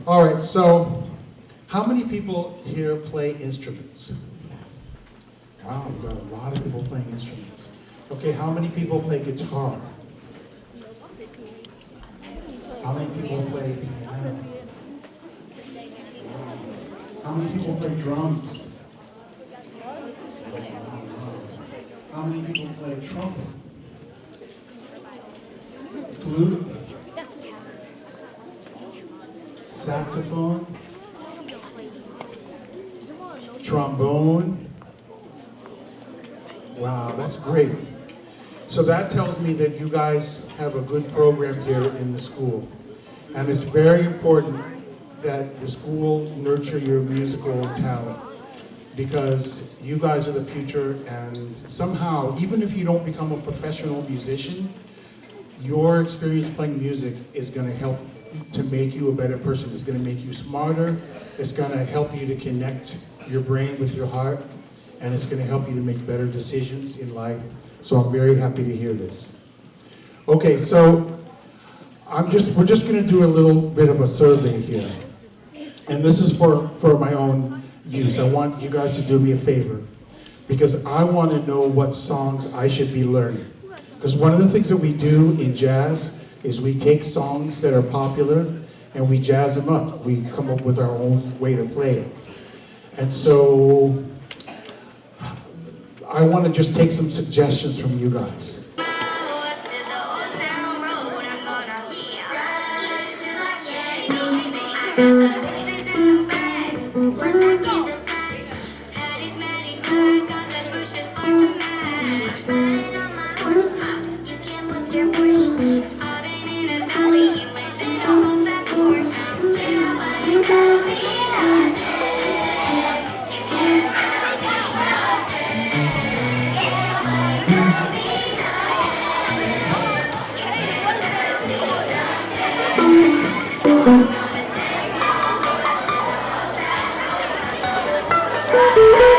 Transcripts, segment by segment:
All right, so how many people here play instruments? Wow, we've got a lot of people playing instruments. Okay, how many people play guitar? How many people play piano? How many people play drums? How many people play trumpet? Flute? Saxophone? Trombone? Wow, that's great. So that tells me that you guys have a good program here in the school. And it's very important that the school nurture your musical talent, because you guys are the future, and somehow, even if you don't become a professional musician, your experience playing music is going to help to make you a better person. It's going to make you smarter. It's going to help you to connect your brain with your heart, and it's going to help you to make better decisions in life. So I'm very happy to hear this. Okay, so we're just going to do a little bit of a survey here. And this is for my own use. I want you guys to do me a favor, because I want to know what songs I should be learning. Because one of the things that we do in jazz is we take songs that are popular and we jazz them up. We come up with our own way to play it. And so I want to just take some suggestions from you guys.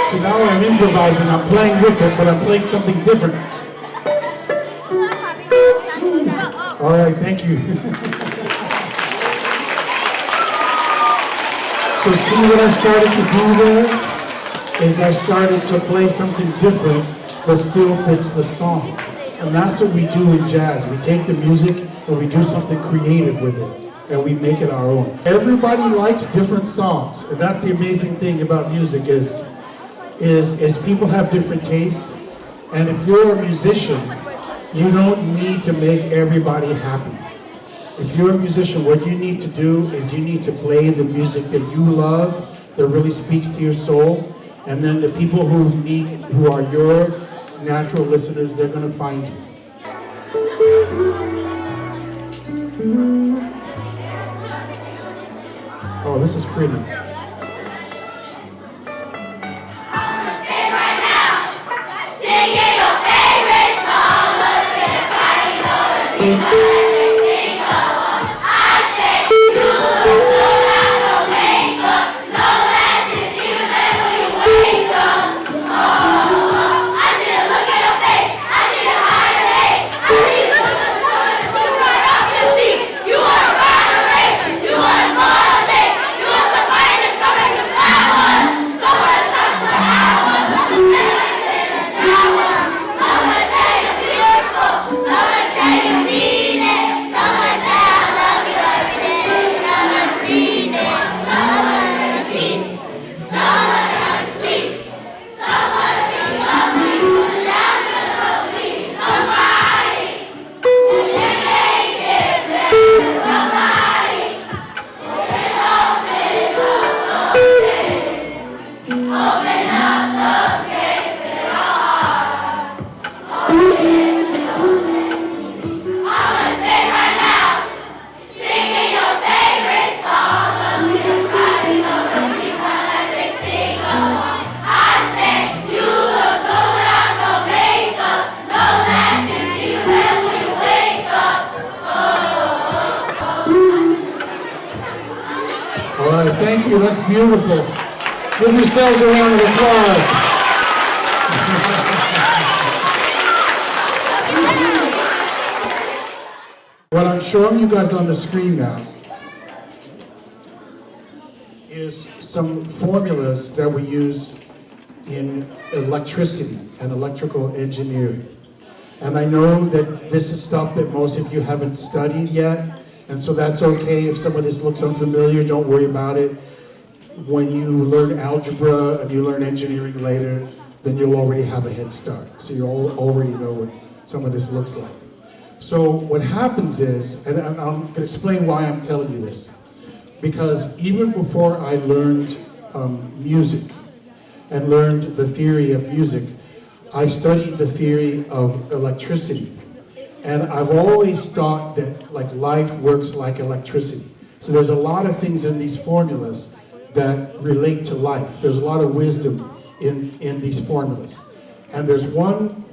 So now I'm improvising, I'm playing with it, but I'm playing something different. All right, thank you. So see what I started to do there? Is I started to play something different that still fits the song. And that's what we do in jazz. We take the music and we do something creative with it, and we make it our own. Everybody likes different songs, and that's the amazing thing about music is people have different tastes, and if you're a musician, you don't need to make everybody happy. If you're a musician, what you need to do is you need to play the music that you love, that really speaks to your soul, and then the people who are your natural listeners, they're going to find you. Oh, this is pretty. Stay right now, singing your favorite song. All right, thank you. That's beautiful. Give yourselves a round of applause. What I'm showing you guys on the screen now is some formulas that we use in electricity and electrical engineering. And I know that this is stuff that most of you haven't studied yet, and so that's okay if some of this looks unfamiliar, don't worry about it. When you learn algebra and you learn engineering later, then you'll already have a head start. So you already know what some of this looks like. So what happens is, and I'm going to explain why I'm telling you this, because even before I learned music and learned the theory of music, I studied the theory of electricity. And I've always thought that like life works like electricity. So there's a lot of things in these formulas that relate to life. There's a lot of wisdom in these formulas. And there's one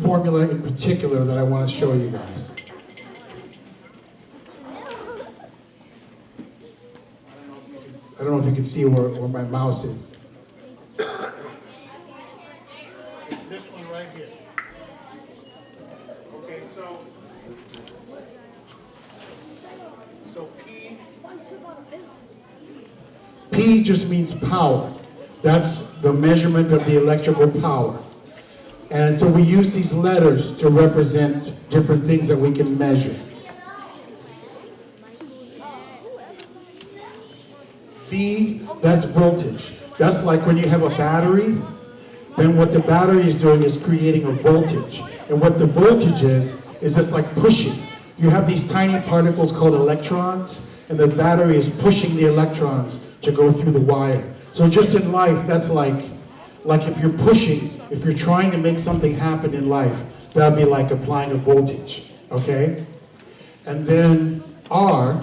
formula in particular that I want to show you guys. I don't know if you can see where my mouse is. It's this one right here. Okay, so P just means power. That's the measurement of the electrical power. And so we use these letters to represent different things that we can measure. V, that's voltage. That's like when you have a battery, then what the battery is doing is creating a voltage. And what the voltage is it's like pushing. You have these tiny particles called electrons, and the battery is pushing the electrons to go through the wire. So just in life, that's like if you're pushing, if you're trying to make something happen in life, that'd be like applying a voltage, okay? And then R,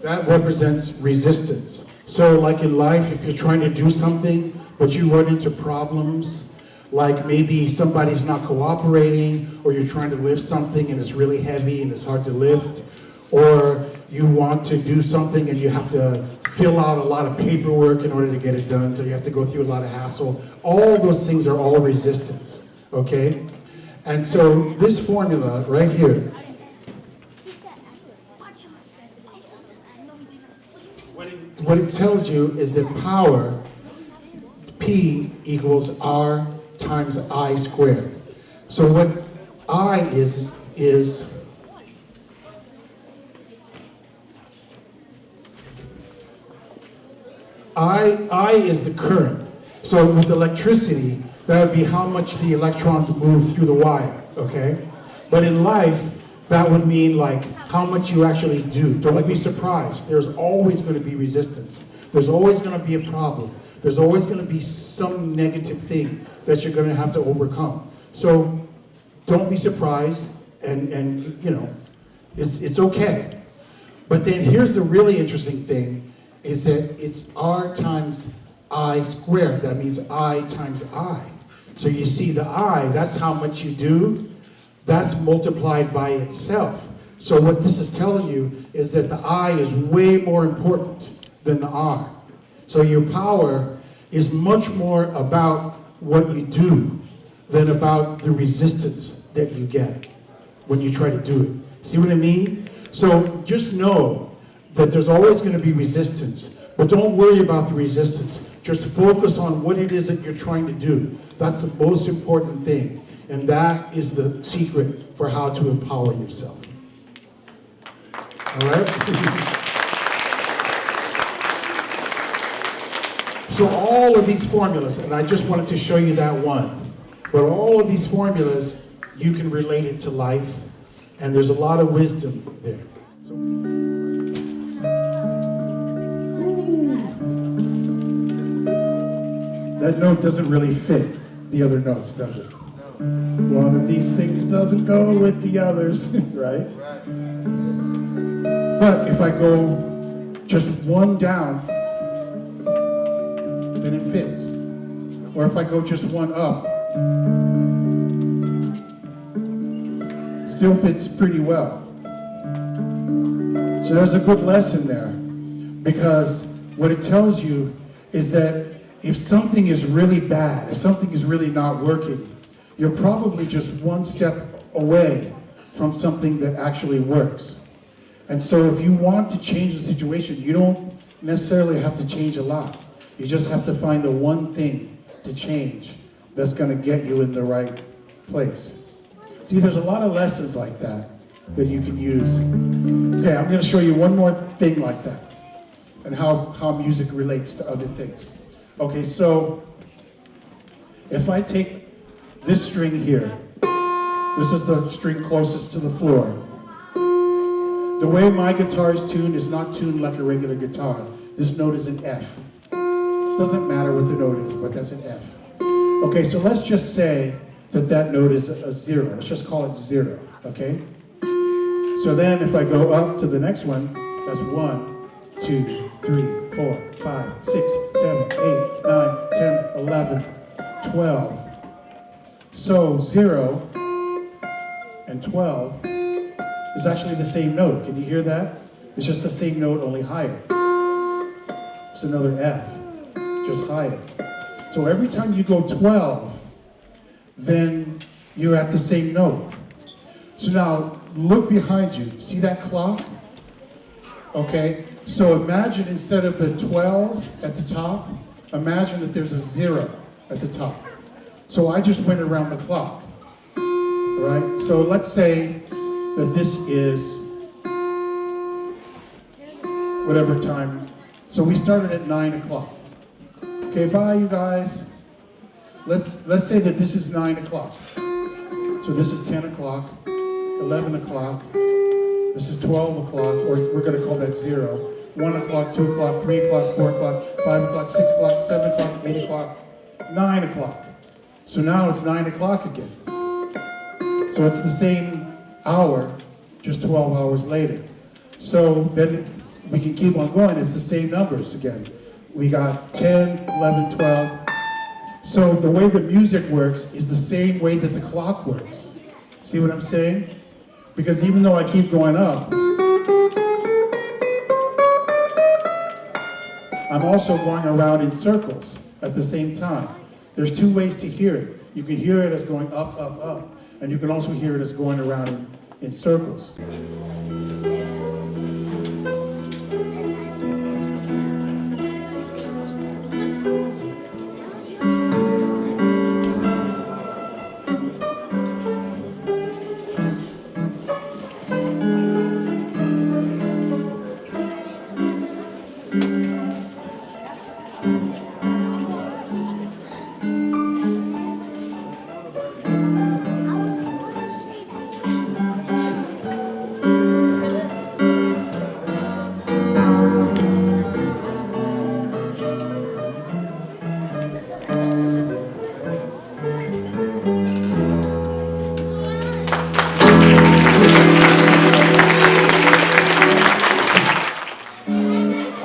that represents resistance. So like in life, if you're trying to do something, but you run into problems, like maybe somebody's not cooperating, or you're trying to lift something and it's really heavy and it's hard to lift, or you want to do something and you have to fill out a lot of paperwork in order to get it done, so you have to go through a lot of hassle. All those things are all resistance, okay? And so this formula right here, what it tells you is that power, P equals R times I squared. So what I is I is the current. So with electricity, that would be how much the electrons move through the wire, okay? But in life, that would mean like how much you actually do. Don't be surprised. There's always going to be resistance. There's always going to be a problem. There's always going to be some negative thing that you're going to have to overcome. So don't be surprised, and you know, it's okay. But then here's the really interesting thing, is that it's R times I squared. That means I times I. So you see the I, that's how much you do, that's multiplied by itself. So what this is telling you is that the I is way more important than the R. So your power is much more about what you do than about the resistance that you get when you try to do it. See what I mean? So just know that there's always going to be resistance, but don't worry about the resistance. Just focus on what it is that you're trying to do. That's the most important thing, and that is the secret for how to empower yourself. All right? So all of these formulas, and I just wanted to show you that one, but all of these formulas, you can relate it to life, and there's a lot of wisdom there. So, that note doesn't really fit the other notes, does it? One of these things doesn't go with the others, right? But if I go just one down, then it fits. Or if I go just one up, still fits pretty well. So there's a good lesson there, because what it tells you is that if something is really bad, if something is really not working, you're probably just one step away from something that actually works. And so if you want to change the situation, you don't necessarily have to change a lot. You just have to find the one thing to change that's going to get you in the right place. See, there's a lot of lessons like that that you can use. Okay, I'm going to show you one more thing like that, and how music relates to other things. Okay, so if I take this string here, this is the string closest to the floor. The way my guitar is tuned is not tuned like a regular guitar. This note is an F. Doesn't matter what the note is, but that's an F. Okay, so let's just say that that note is a 0. Let's just call it 0, okay? So then if I go up to the next one, that's 1, 2, 3, 4, 5, 6, 7, 8, 9, 10, 11, 12. So 0 and 12 is actually the same note. Can you hear that? It's just the same note, only higher. It's another F, just higher. So every time you go 12, then you're at the same note. So now, look behind you. See that clock? Okay, so imagine instead of the 12 at the top, imagine that there's a 0 at the top. So I just went around the clock, right? So let's say that this is whatever time. So we started at 9 o'clock. Okay, bye you guys. Let's say that this is 9 o'clock. So this is 10 o'clock, 11 o'clock, this is 12 o'clock, or we're going to call that 0. 1 o'clock, 2 o'clock, 3 o'clock, 4 o'clock, 5 o'clock, 6 o'clock, 7 o'clock, 8 o'clock, 9 o'clock. So now it's 9 o'clock again. So it's the same hour, just 12 hours later. So then we can keep on going. It's the same numbers again. We got 10, 11, 12. So the way the music works is the same way that the clock works. See what I'm saying? Because even though I keep going up, I'm also going around in circles at the same time. There's two ways to hear it. You can hear it as going up, up, up, and you can also hear it as going around in circles.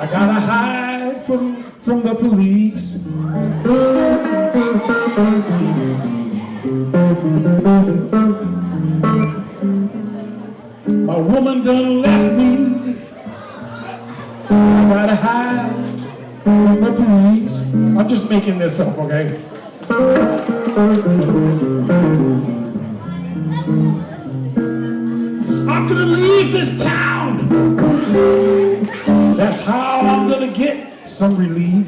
I gotta hide from the police. My woman done left me. I gotta hide from the police. I'm just making this up, okay? I'm gonna leave this town. That's how I'm gonna get some relief.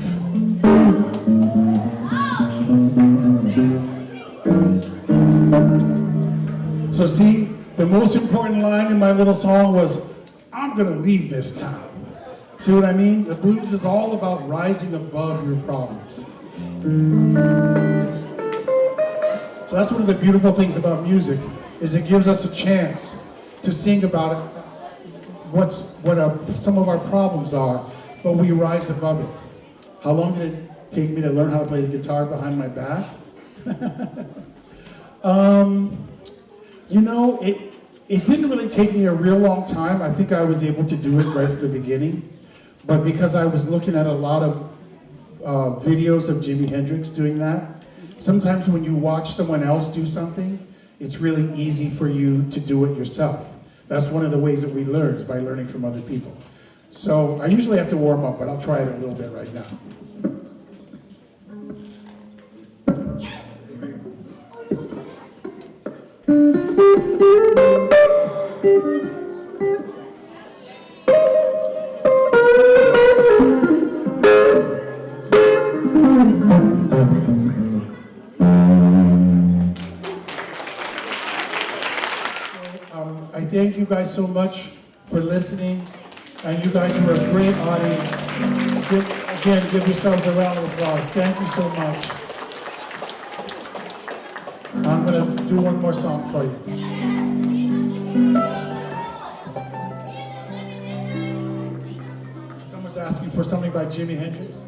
So see, the most important line in my little song was, I'm gonna leave this town. See what I mean? The blues is all about rising above your problems. So that's one of the beautiful things about music, is it gives us a chance to sing about it, what some of our problems are, but we rise above it. How long did it take me to learn how to play the guitar behind my back? You know, it didn't really take me a real long time. I think I was able to do it right from the beginning. But because I was looking at a lot of videos of Jimi Hendrix doing that, sometimes when you watch someone else do something, it's really easy for you to do it yourself. That's one of the ways that we learn, is by learning from other people. So I usually have to warm up, but I'll try it a little bit right now. I thank you guys so much for listening, and you guys were a great audience. Give yourselves a round of applause. Thank you so much. I'm going to do one more song for you. Someone's asking for something by Jimi Hendrix.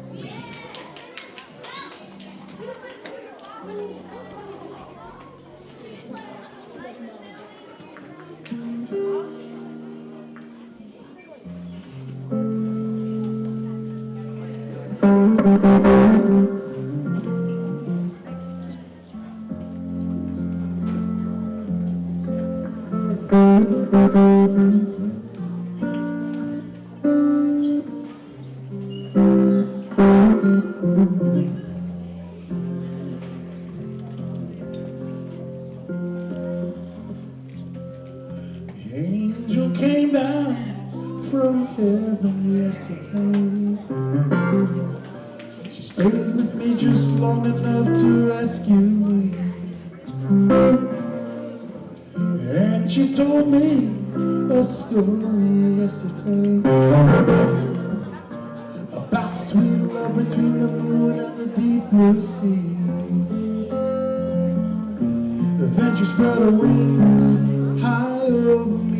The angel came down from heaven yesterday. She stayed with me just long enough to rescue me. And she told me a story yesterday about the sweet love between the blue and the deep blue sea. Then she spread her wings high over me.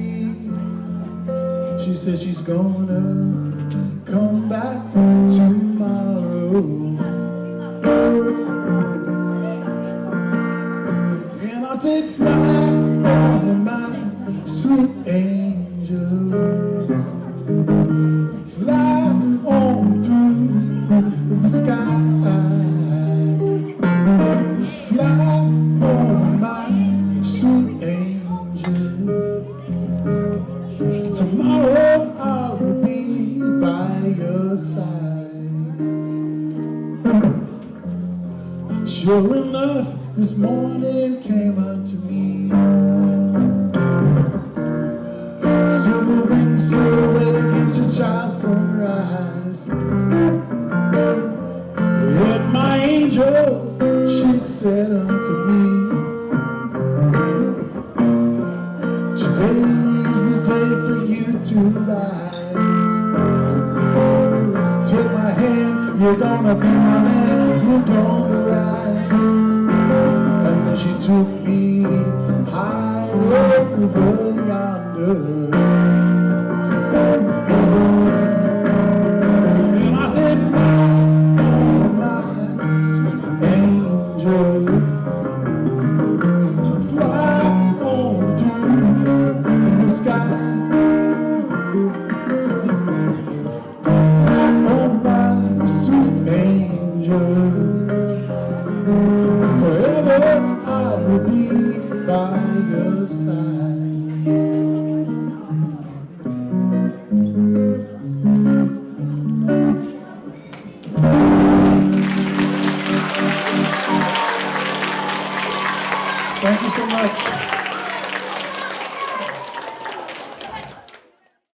She said she's gonna come back tomorrow. And I said, fly on my sweet angel, fly on through the sky, fly on my sweet angel. Tomorrow I will be by your side. Sure enough, this morning came unto me. Silver wings, silhouette against the child sunrise. And my angel, she said unto me, today is the day for you to rise. Take my hand, you're gonna be my man, you're gonna rise. And then she took me high over yonder. And I said, fly on my sweet angel, fly on through the sky, fly on my sweet angel. Forever I by your side. Thank you so much.